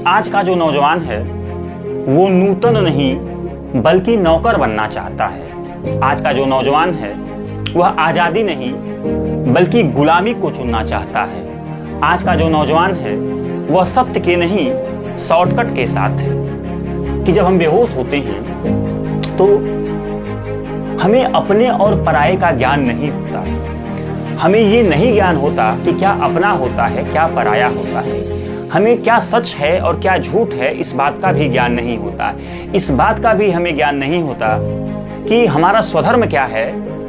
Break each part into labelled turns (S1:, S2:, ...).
S1: आज का जो नौजवान है वो नूतन नहीं बल्कि नौकर बनना चाहता है। आज का जो नौजवान है वह आज़ादी नहीं बल्कि गुलामी को चुनना चाहता है। आज का जो नौजवान है वह सत्य के नहीं शॉर्टकट के साथ है कि जब हम बेहोश होते हैं तो हमें अपने और पराये का ज्ञान नहीं होता। हमें ये नहीं ज्ञान होता कि क्या अपना होता है क्या पराया होता है। हमें क्या सच है और क्या झूठ है इस बात का भी ज्ञान नहीं होता। इस बात का भी हमें ज्ञान नहीं होता कि हमारा स्वधर्म क्या है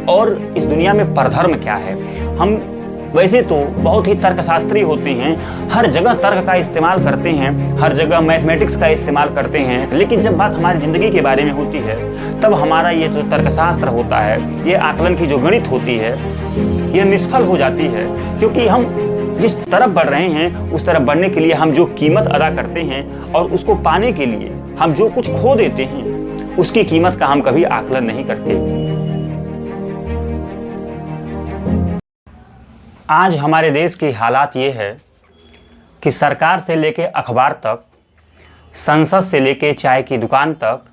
S1: और इस दुनिया में परधर्म क्या है। हम वैसे तो बहुत ही तर्कशास्त्री होते हैं, हर जगह तर्क का इस्तेमाल करते हैं, हर जगह मैथमेटिक्स का इस्तेमाल करते हैं, लेकिन जब बात हमारी ज़िंदगी के बारे में होती है तब हमारा ये जो तर्कशास्त्र होता है, ये आकलन की जो गणित होती है, ये निष्फल हो जाती है। क्योंकि हम जिस तरफ बढ़ रहे हैं उस तरफ बढ़ने के लिए हम जो कीमत अदा करते हैं और उसको पाने के लिए हम जो कुछ खो देते हैं उसकी कीमत का हम कभी आकलन नहीं करते। आज हमारे देश की हालात ये है कि सरकार से लेके अखबार तक, संसद से लेके चाय की दुकान तक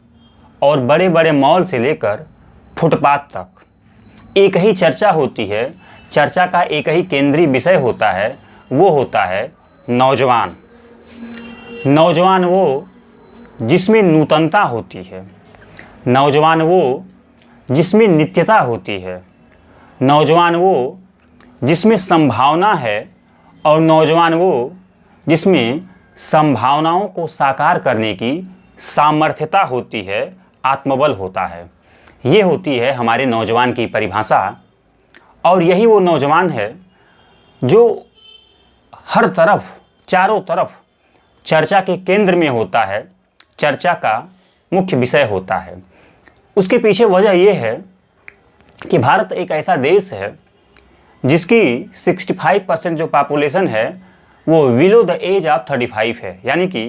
S1: और बड़े बड़े मॉल से लेकर फुटपाथ तक एक ही चर्चा होती है। चर्चा का एक ही केंद्रीय विषय होता है, वो होता है नौजवान। नौजवान वो जिसमें नूतनता होती है, नौजवान वो जिसमें नित्यता होती है, नौजवान वो जिसमें संभावना है और नौजवान वो जिसमें संभावनाओं को साकार करने की सामर्थ्यता होती है, आत्मबल होता है। ये होती है हमारे नौजवान की परिभाषा। और यही वो नौजवान है जो हर तरफ, चारों तरफ चर्चा के केंद्र में होता है, चर्चा का मुख्य विषय होता है। उसके पीछे वजह यह है कि भारत एक ऐसा देश है जिसकी 65% जो पॉपुलेशन है वो बिलो द एज ऑफ 35 है। यानी कि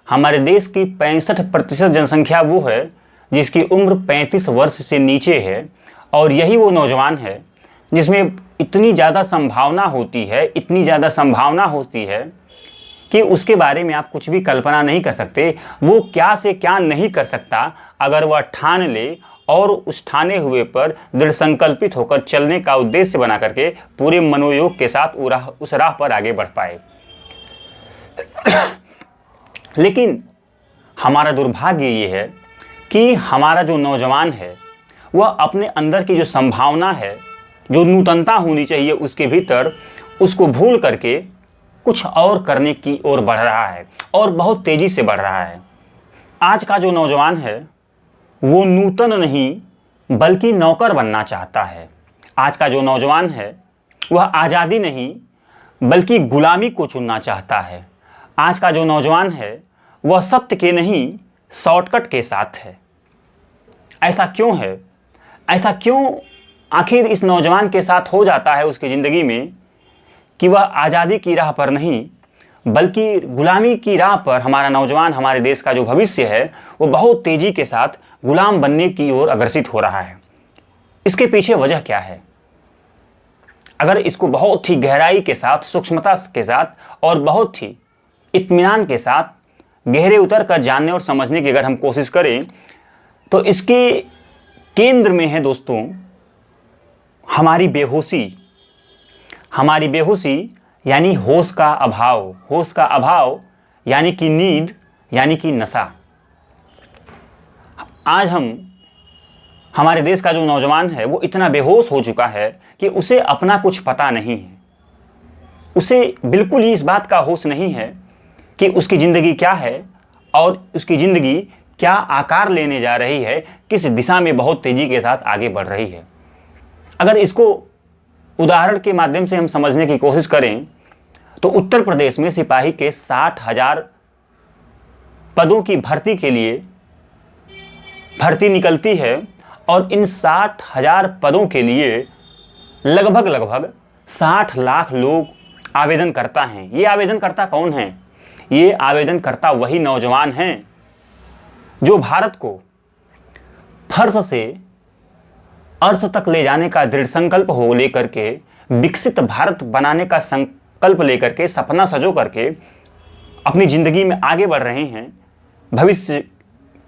S1: हमारे देश की 65% जनसंख्या वो है जिसकी उम्र 35 वर्ष से नीचे है। और यही वो नौजवान है जिसमें इतनी ज़्यादा संभावना होती है, इतनी ज़्यादा संभावना होती है कि उसके बारे में आप कुछ भी कल्पना नहीं कर सकते। वो क्या से क्या नहीं कर सकता अगर वह ठान ले और उस ठाने हुए पर दृढ़ संकल्पित होकर चलने का उद्देश्य बना करके पूरे मनोयोग के साथ उस राह पर आगे बढ़ पाए। लेकिन हमारा दुर्भाग्य ये है कि हमारा जो नौजवान है वह अपने अंदर की जो संभावना है, जो नूतनता होनी चाहिए उसके भीतर, उसको भूल करके कुछ और करने की ओर बढ़ रहा है और बहुत तेज़ी से बढ़ रहा है। आज का जो नौजवान है वो नूतन नहीं बल्कि नौकर बनना चाहता है। आज का जो नौजवान है वह आज़ादी नहीं बल्कि गुलामी को चुनना चाहता है। आज का जो नौजवान है वह सत्य के नहीं शॉर्टकट के साथ है। ऐसा क्यों है? ऐसा क्यों आखिर इस नौजवान के साथ हो जाता है उसकी ज़िंदगी में कि वह आज़ादी की राह पर नहीं बल्कि गुलामी की राह पर हमारा नौजवान, हमारे देश का जो भविष्य है वो बहुत तेज़ी के साथ गुलाम बनने की ओर अग्रसित हो रहा है। इसके पीछे वजह क्या है? अगर इसको बहुत ही गहराई के साथ, सूक्ष्मता के साथ और बहुत ही इत्मीनान के साथ गहरे उतर कर जानने और समझने की अगर हम कोशिश करें तो इसके केंद्र में है दोस्तों हमारी बेहोशी। हमारी बेहोशी यानी होश का अभाव। होश का अभाव यानी कि नींद, यानी कि नशा। आज हमारे देश का जो नौजवान है वो इतना बेहोश हो चुका है कि उसे अपना कुछ पता नहीं है। उसे बिल्कुल ही इस बात का होश नहीं है कि उसकी ज़िंदगी क्या है और उसकी ज़िंदगी क्या आकार लेने जा रही है, किस दिशा में बहुत तेज़ी के साथ आगे बढ़ रही है। अगर इसको उदाहरण के माध्यम से हम समझने की कोशिश करें तो उत्तर प्रदेश में सिपाही के 60,000 पदों की भर्ती के लिए भर्ती निकलती है और इन 60,000 पदों के लिए लगभग 60 लाख लोग आवेदनकर्ता हैं। ये आवेदनकर्ता कौन हैं? ये आवेदनकर्ता वही नौजवान हैं जो भारत को फर्श से अर्श तक ले जाने का दृढ़ संकल्प हो लेकर के, विकसित भारत बनाने का संकल्प लेकर के, सपना सजो करके अपनी ज़िंदगी में आगे बढ़ रहे हैं, भविष्य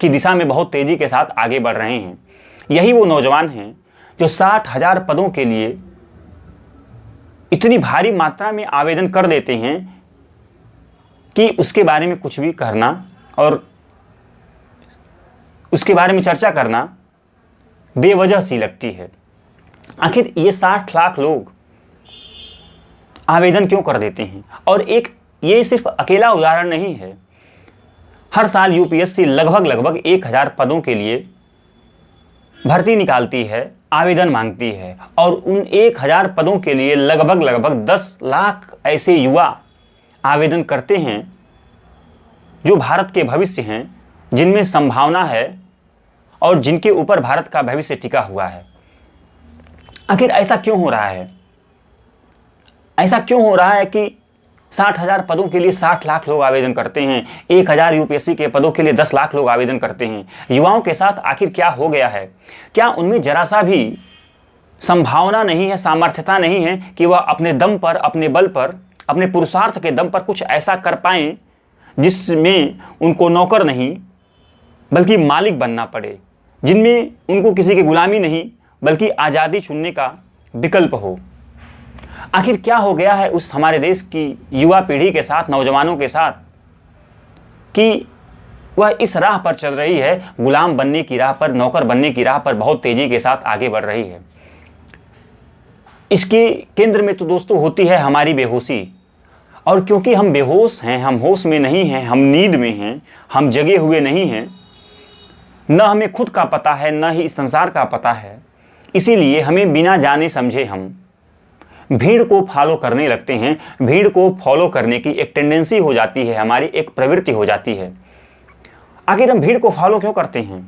S1: की दिशा में बहुत तेज़ी के साथ आगे बढ़ रहे हैं। यही वो नौजवान हैं जो 60,000 पदों के लिए इतनी भारी मात्रा में आवेदन कर देते हैं कि उसके बारे में कुछ भी करना और उसके बारे में चर्चा करना बेवजह सी लगती है। आखिर ये 60 लाख लोग आवेदन क्यों कर देते हैं? और ये सिर्फ अकेला उदाहरण नहीं है। हर साल यूपीएससी लगभग 1000 पदों के लिए भर्ती निकालती है, आवेदन मांगती है, और उन 1000 पदों के लिए लगभग 10 लाख ऐसे युवा आवेदन करते हैं जो भारत के भविष्य हैं, जिनमें संभावना है और जिनके ऊपर भारत का भविष्य टिका हुआ है। आखिर ऐसा क्यों हो रहा है? ऐसा क्यों हो रहा है कि 60,000 पदों के लिए 60 लाख लोग आवेदन करते हैं, 1000 यूपीएससी के पदों के लिए 10 लाख लोग आवेदन करते हैं? युवाओं के साथ आखिर क्या हो गया है? क्या उनमें जरा सा भी संभावना नहीं है, सामर्थ्यता नहीं है कि वह अपने दम पर, अपने बल पर, अपने पुरुषार्थ के दम पर कुछ ऐसा कर पाएं जिसमें उनको नौकर नहीं बल्कि मालिक बनना पड़े, जिनमें उनको किसी की गुलामी नहीं बल्कि आज़ादी चुनने का विकल्प हो? आखिर क्या हो गया है उस हमारे देश की युवा पीढ़ी के साथ, नौजवानों के साथ, कि वह इस राह पर चल रही है, गुलाम बनने की राह पर, नौकर बनने की राह पर बहुत तेजी के साथ आगे बढ़ रही है? इसके केंद्र में तो दोस्तों होती है हमारी बेहोशी। और क्योंकि हम बेहोश हैं, हम होश में नहीं हैं, हम नींद में हैं, हम जगे हुए नहीं हैं, न हमें खुद का पता है, न ही इस संसार का पता है, इसीलिए हमें बिना जाने समझे हम भीड़ को फॉलो करने लगते हैं। भीड़ को फॉलो करने की एक टेंडेंसी हो जाती है, हमारी एक प्रवृत्ति हो जाती है। आखिर हम भीड़ को फॉलो क्यों करते हैं?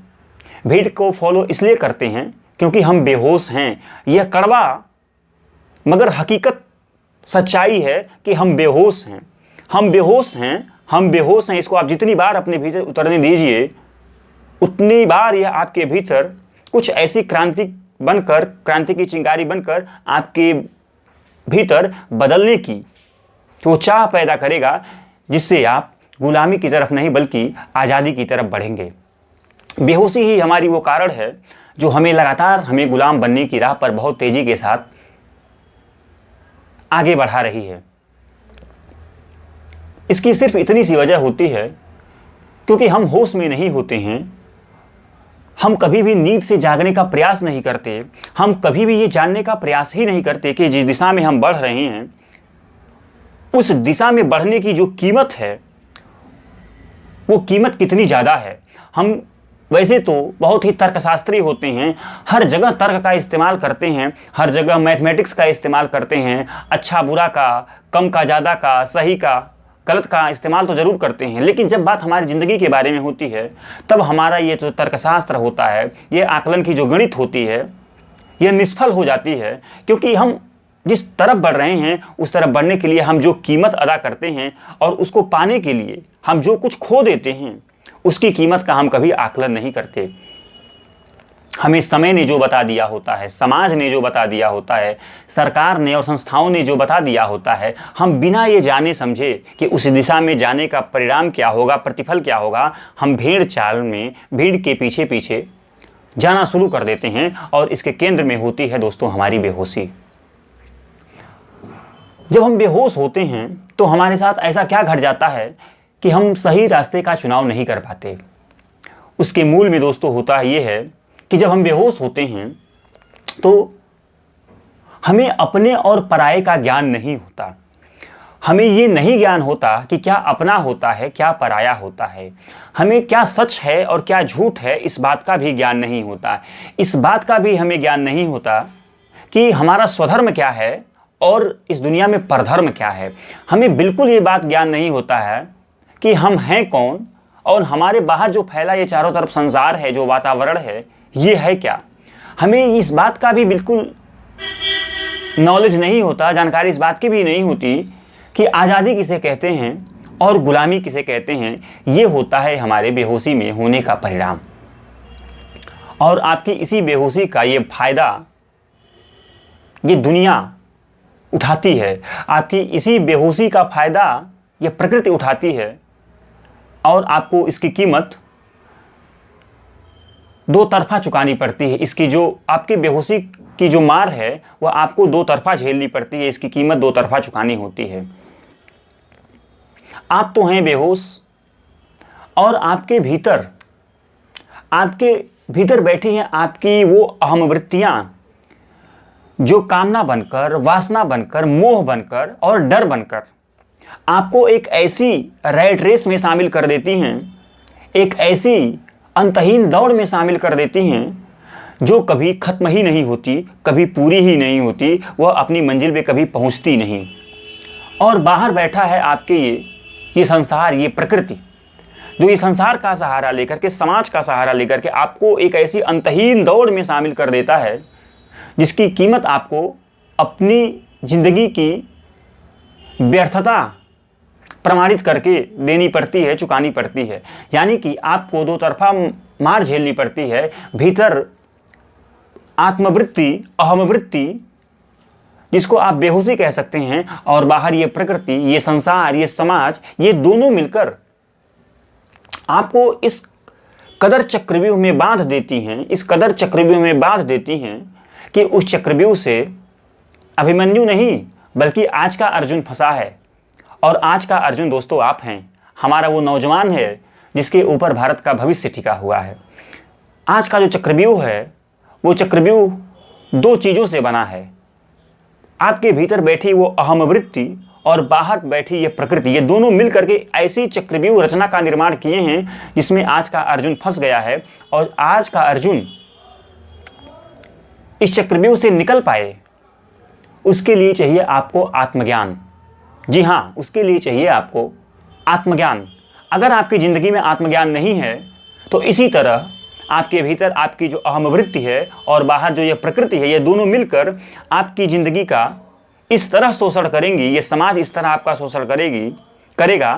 S1: भीड़ को फॉलो इसलिए करते हैं क्योंकि हम बेहोश हैं। यह कड़वा मगर हकीकत सच्चाई है कि हम बेहोश हैं। हम बेहोश हैं, हम बेहोश हैं। इसको आप जितनी बार अपने भीतर उतरने दीजिए, उतनी बार यह आपके भीतर कुछ ऐसी क्रांति की चिंगारी बनकर आपके भीतर बदलने की तो चाह पैदा करेगा, जिससे आप गुलामी की तरफ नहीं बल्कि आज़ादी की तरफ बढ़ेंगे। बेहोशी ही हमारी वो कारण है जो हमें लगातार हमें गुलाम बनने की राह पर बहुत तेज़ी के साथ आगे बढ़ा रही है। इसकी सिर्फ इतनी सी वजह होती है क्योंकि हम होश में नहीं होते हैं। हम कभी भी नींद से जागने का प्रयास नहीं करते। हम कभी भी ये जानने का प्रयास ही नहीं करते कि जिस दिशा में हम बढ़ रहे हैं, उस दिशा में बढ़ने की जो कीमत है, वो कीमत कितनी ज़्यादा है। हम वैसे तो बहुत ही तर्कशास्त्री होते हैं, हर जगह तर्क का इस्तेमाल करते हैं, हर जगह मैथमेटिक्स का इस्तेमाल करते हैं, अच्छा बुरा का, कम का ज़्यादा का, सही का गलत का इस्तेमाल तो ज़रूर करते हैं। लेकिन जब बात हमारी ज़िंदगी के बारे में होती है, तब हमारा ये जो तर्कशास्त्र होता है, ये आकलन की जो गणित होती है, ये निष्फल हो जाती है। क्योंकि हम जिस तरफ बढ़ रहे हैं, उस तरफ बढ़ने के लिए हम जो कीमत अदा करते हैं और उसको पाने के लिए हम जो कुछ खो देते हैं, उसकी कीमत का हम कभी आकलन नहीं करते। हमें समय ने जो बता दिया होता है, समाज ने जो बता दिया होता है, सरकार ने और संस्थाओं ने जो बता दिया होता है, हम बिना ये जाने समझे कि उस दिशा में जाने का परिणाम क्या होगा, प्रतिफल क्या होगा, हम भेड़ चाल में, भीड़ के पीछे पीछे जाना शुरू कर देते हैं। और इसके केंद्र में होती है दोस्तों हमारी बेहोशी। जब हम बेहोश होते हैं तो हमारे साथ ऐसा क्या घट जाता है कि हम सही रास्ते का चुनाव नहीं कर पाते। उसके मूल में दोस्तों होता ये है कि जब हम बेहोश होते हैं तो हमें अपने और पराये का ज्ञान नहीं होता। हमें ये नहीं ज्ञान होता कि क्या अपना होता है, क्या पराया होता है। हमें क्या सच है और क्या झूठ है, इस बात का भी ज्ञान नहीं होता। इस बात का भी हमें ज्ञान नहीं होता कि हमारा स्वधर्म क्या है और इस दुनिया में परधर्म क्या है। हमें बिल्कुल ये बात ज्ञान नहीं होता है कि हम हैं कौन और हमारे बाहर जो फैला ये चारों तरफ संसार है, जो वातावरण है, ये है क्या। हमें इस बात का भी बिल्कुल नॉलेज नहीं होता, जानकारी इस बात की भी नहीं होती कि आज़ादी किसे कहते हैं और गुलामी किसे कहते हैं। ये होता है हमारे बेहोशी में होने का परिणाम। और आपकी इसी बेहोशी का ये फायदा ये दुनिया उठाती है। आपकी इसी बेहोशी का फायदा ये प्रकृति उठाती है और आपको इसकी कीमत दो तरफा चुकानी पड़ती है। इसकी जो आपकी बेहोशी की जो मार है वह आपको दो तरफा झेलनी पड़ती है, इसकी कीमत दो तरफा चुकानी होती है। आप तो हैं बेहोश और आपके भीतर बैठी हैं आपकी वो अहम वृत्तियां जो कामना बनकर, वासना बनकर, मोह बनकर और डर बनकर आपको एक ऐसी रैट रेस में शामिल कर देती हैं, एक ऐसी अंतहीन दौड़ में शामिल कर देती हैं जो कभी खत्म ही नहीं होती, कभी पूरी ही नहीं होती, वह अपनी मंजिल पे कभी पहुंचती नहीं। और बाहर बैठा है आपके ये संसार, ये प्रकृति, जो इस संसार का सहारा लेकर के, समाज का सहारा लेकर के आपको एक ऐसी अंतहीन दौड़ में शामिल कर देता है जिसकी कीमत आपको अपनी जिंदगी की व्यर्थता प्रमाणित करके देनी पड़ती है, चुकानी पड़ती है। यानी कि आपको दो तरफा मार झेलनी पड़ती है। भीतर आत्मवृत्ति, अहमवृत्ति, जिसको आप बेहोशी कह सकते हैं, और बाहर ये प्रकृति, ये संसार, ये समाज, ये दोनों मिलकर आपको इस कदर चक्रव्यूह में बांध देती हैं, इस कदर चक्रव्यूह में बांध देती हैं कि उस चक्रव्यूह से अभिमन्यु नहीं बल्कि आज का अर्जुन फंसा है। और आज का अर्जुन दोस्तों आप हैं, हमारा वो नौजवान है जिसके ऊपर भारत का भविष्य टिका हुआ है। आज का जो चक्रव्यूह है वो चक्रव्यूह दो चीज़ों से बना है। आपके भीतर बैठी वो अहम वृत्ति और बाहर बैठी ये प्रकृति, ये दोनों मिल करके ऐसी चक्रव्यूह रचना का निर्माण किए हैं जिसमें आज का अर्जुन फंस गया है। और आज का अर्जुन इस चक्रव्यूह से निकल पाए उसके लिए चाहिए आपको आत्मज्ञान। जी हाँ, उसके लिए चाहिए आपको आत्मज्ञान। अगर आपकी ज़िंदगी में आत्मज्ञान नहीं है तो इसी तरह आपके भीतर आपकी जो अहम वृत्ति है और बाहर जो ये प्रकृति है, ये दोनों मिलकर आपकी ज़िंदगी का इस तरह शोषण करेंगी, ये समाज इस तरह आपका शोषण करेगा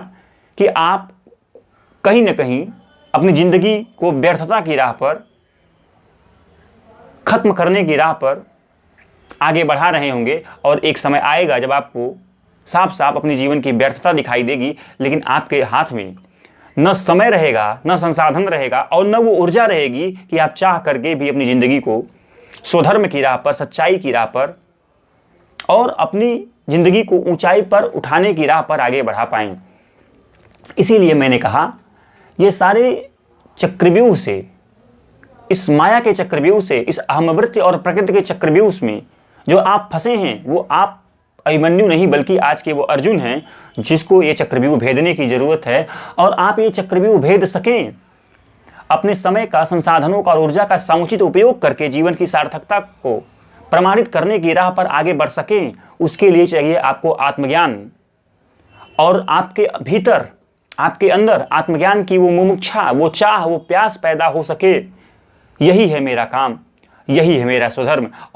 S1: कि आप कहीं ना कहीं अपनी ज़िंदगी को व्यर्थता की राह पर, ख़त्म करने की राह पर आगे बढ़ा रहे होंगे। और एक समय आएगा जब आपको साफ साफ अपनी जीवन की व्यर्थता दिखाई देगी, लेकिन आपके हाथ में न समय रहेगा, न संसाधन रहेगा और न वो ऊर्जा रहेगी कि आप चाह करके भी अपनी ज़िंदगी को स्वधर्म की राह पर, सच्चाई की राह पर और अपनी ज़िंदगी को ऊंचाई पर उठाने की राह पर आगे बढ़ा पाएं। इसीलिए मैंने कहा ये सारे चक्रव्यूह से, इस माया के चक्रव्यूह से, इस अहमवृत्ति और प्रकृति के चक्रव्यूह में जो आप फंसे हैं वो आप अभिमन्यु नहीं बल्कि आज के वो अर्जुन हैं जिसको ये चक्रव्यूह भेदने की ज़रूरत है। और आप ये चक्रव्यूह भेद सकें, अपने समय का, संसाधनों का और ऊर्जा का समुचित उपयोग करके जीवन की सार्थकता को प्रमाणित करने की राह पर आगे बढ़ सकें, उसके लिए चाहिए आपको आत्मज्ञान। और आपके भीतर, आपके अंदर आत्मज्ञान की वो मुमुक्षा, वो चाह, वो प्यास पैदा हो सके। यही है मेरा काम, यही है मेरा स्वधर्म।